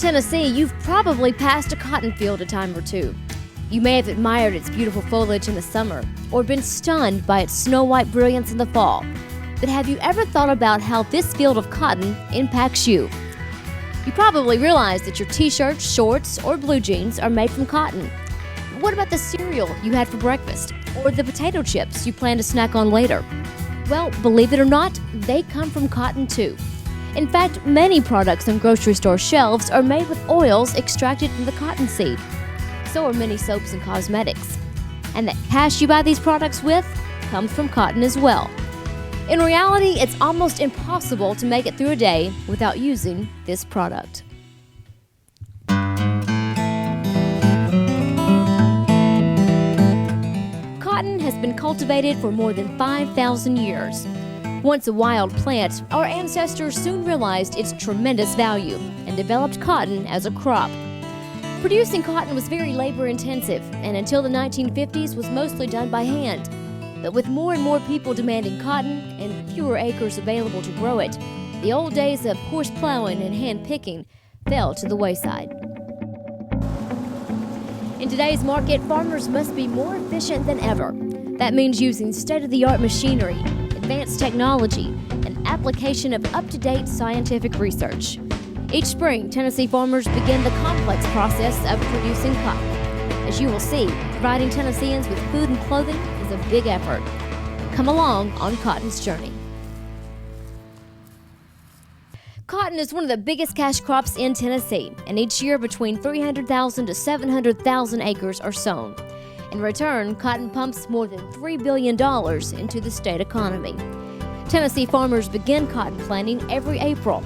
Tennessee, you've probably passed a cotton field a time or two. You may have admired its beautiful foliage in the summer, or been stunned by its snow-white brilliance in the fall. But have you ever thought about how this field of cotton impacts you? You probably realize that your t-shirts, shorts, or blue jeans are made from cotton. But what about the cereal you had for breakfast, or the potato chips you plan to snack on later? Well, believe it or not, they come from cotton too. In fact, many products on grocery store shelves are made with oils extracted from the cottonseed. So are many soaps and cosmetics. And the cash you buy these products with comes from cotton as well. In reality, it's almost impossible to make it through a day without using this product. Cotton has been cultivated for more than 5,000 years. Once a wild plant, our ancestors soon realized its tremendous value and developed cotton as a crop. Producing cotton was very labor-intensive, and until the 1950s was mostly done by hand. But with more and more people demanding cotton and fewer acres available to grow it, the old days of horse plowing and hand picking fell to the wayside. In today's market, farmers must be more efficient than ever. That means using state-of-the-art machinery, advanced technology, and application of up-to-date scientific research. Each spring, Tennessee farmers begin the complex process of producing cotton. As you will see, providing Tennesseans with food and clothing is a big effort. Come along on Cotton's journey. Cotton is one of the biggest cash crops in Tennessee, and each year between 300,000 to 700,000 acres are sown. In return, cotton pumps more than $3 billion into the state economy. Tennessee farmers begin cotton planting every April.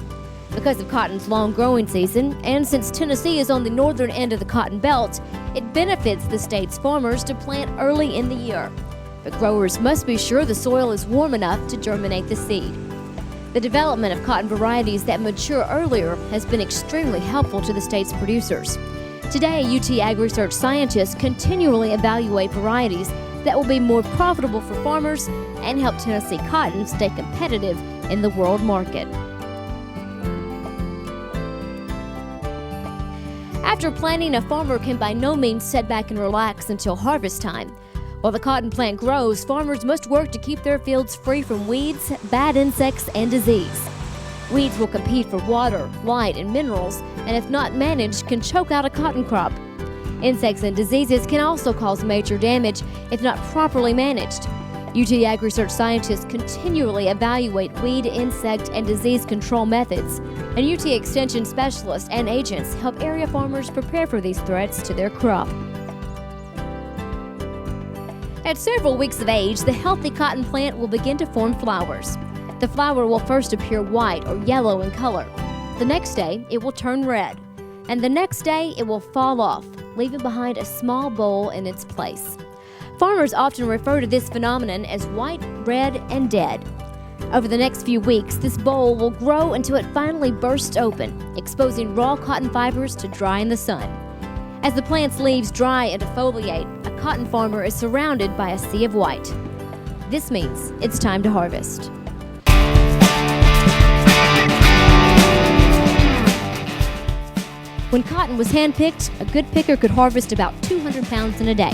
Because of cotton's long growing season, and since Tennessee is on the northern end of the cotton belt, it benefits the state's farmers to plant early in the year. But growers must be sure the soil is warm enough to germinate the seed. The development of cotton varieties that mature earlier has been extremely helpful to the state's producers. Today, UT Ag Research scientists continually evaluate varieties that will be more profitable for farmers and help Tennessee cotton stay competitive in the world market. After planting, a farmer can by no means sit back and relax until harvest time. While the cotton plant grows, farmers must work to keep their fields free from weeds, bad insects, and disease. Weeds will compete for water, light, and minerals, and if not managed, can choke out a cotton crop. Insects and diseases can also cause major damage if not properly managed. UT Ag Research scientists continually evaluate weed, insect, and disease control methods, and UT Extension specialists and agents help area farmers prepare for these threats to their crop. At several weeks of age, the healthy cotton plant will begin to form flowers. The flower will first appear white or yellow in color. The next day, it will turn red, and the next day, it will fall off, leaving behind a small boll in its place. Farmers often refer to this phenomenon as white, red, and dead. Over the next few weeks, this boll will grow until it finally bursts open, exposing raw cotton fibers to dry in the sun. As the plant's leaves dry and defoliate, a cotton farmer is surrounded by a sea of white. This means it's time to harvest. When cotton was hand-picked, a good picker could harvest about 200 pounds in a day.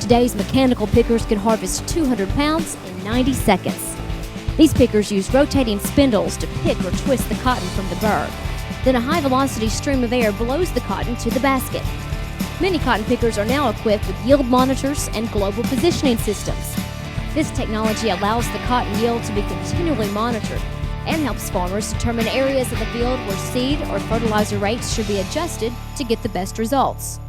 Today's mechanical pickers can harvest 200 pounds in 90 seconds. These pickers use rotating spindles to pick or twist the cotton from the burr. Then a high-velocity stream of air blows the cotton to the basket. Many cotton pickers are now equipped with yield monitors and global positioning systems. This technology allows the cotton yield to be continually monitored and helps farmers determine areas of the field where seed or fertilizer rates should be adjusted to get the best results.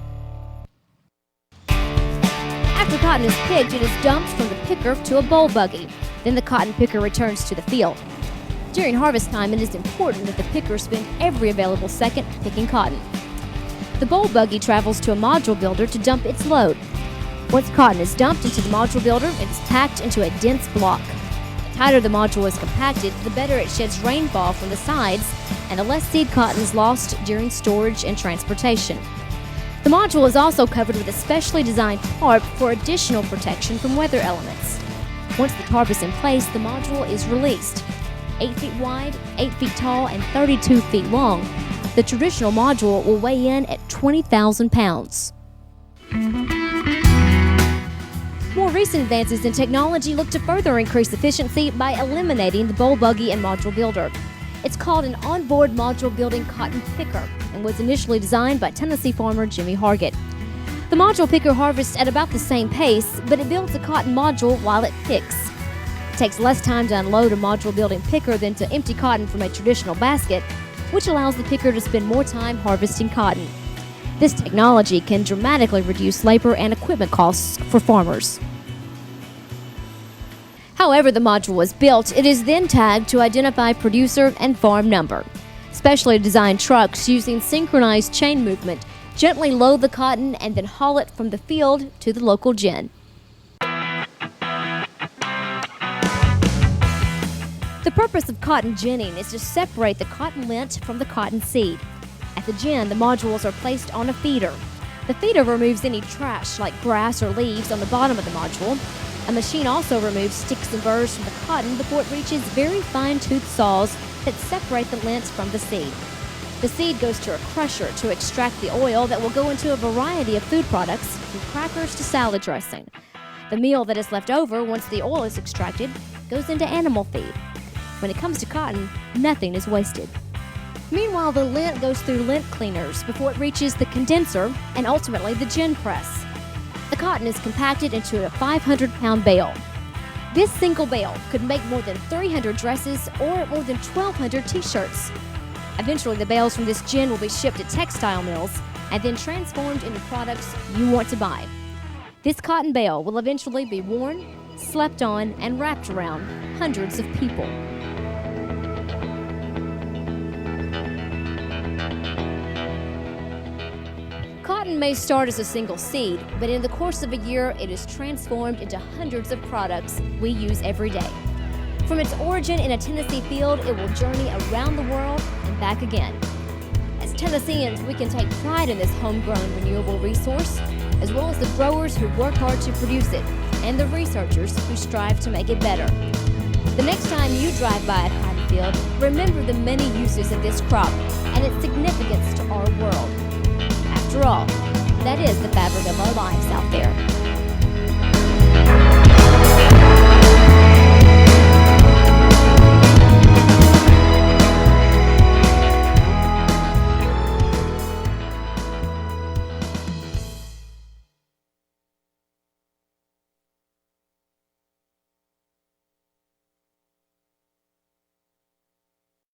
After cotton is picked, it is dumped from the picker to a boll buggy. Then the cotton picker returns to the field. During harvest time, it is important that the picker spend every available second picking cotton. The boll buggy travels to a module builder to dump its load. Once cotton is dumped into the module builder, it is packed into a dense block. The tighter the module is compacted, the better it sheds rainfall from the sides, and the less seed cotton is lost during storage and transportation. The module is also covered with a specially designed tarp for additional protection from weather elements. Once the tarp is in place, the module is released. 8 feet wide, 8 feet tall, and 32 feet long, The traditional module will weigh in at 20,000 pounds. More recent advances in technology look to further increase efficiency by eliminating the bowl buggy and module builder. It's called an onboard module building cotton picker and was initially designed by Tennessee farmer Jimmy Hargett. The module picker harvests at about the same pace, but it builds a cotton module while it picks. It takes less time to unload a module building picker than to empty cotton from a traditional basket, which allows the picker to spend more time harvesting cotton. This technology can dramatically reduce labor and equipment costs for farmers. However the module was built, it is then tagged to identify producer and farm number. Specially designed trucks using synchronized chain movement gently load the cotton and then haul it from the field to the local gin. The purpose of cotton ginning is to separate the cotton lint from the cotton seed. At the gin, the modules are placed on a feeder. The feeder removes any trash like grass or leaves on the bottom of the module. A machine also removes sticks and burrs from the cotton before it reaches very fine-toothed saws that separate the lint from the seed. The seed goes to a crusher to extract the oil that will go into a variety of food products, from crackers to salad dressing. The meal that is left over once the oil is extracted goes into animal feed. When it comes to cotton, nothing is wasted. Meanwhile, the lint goes through lint cleaners before it reaches the condenser and ultimately the gin press. The cotton is compacted into a 500-pound bale. This single bale could make more than 300 dresses or more than 1,200 t-shirts. Eventually, the bales from this gin will be shipped to textile mills and then transformed into products you want to buy. This cotton bale will eventually be worn, slept on, and wrapped around hundreds of people. Cotton may start as a single seed, but in the course of a year, it is transformed into hundreds of products we use every day. From its origin in a Tennessee field, it will journey around the world and back again. As Tennesseans, we can take pride in this homegrown renewable resource, as well as the growers who work hard to produce it, and the researchers who strive to make it better. The next time you drive by a cotton field, remember the many uses of this crop and its significance to our world. After all, that is the fabric of our lives out there.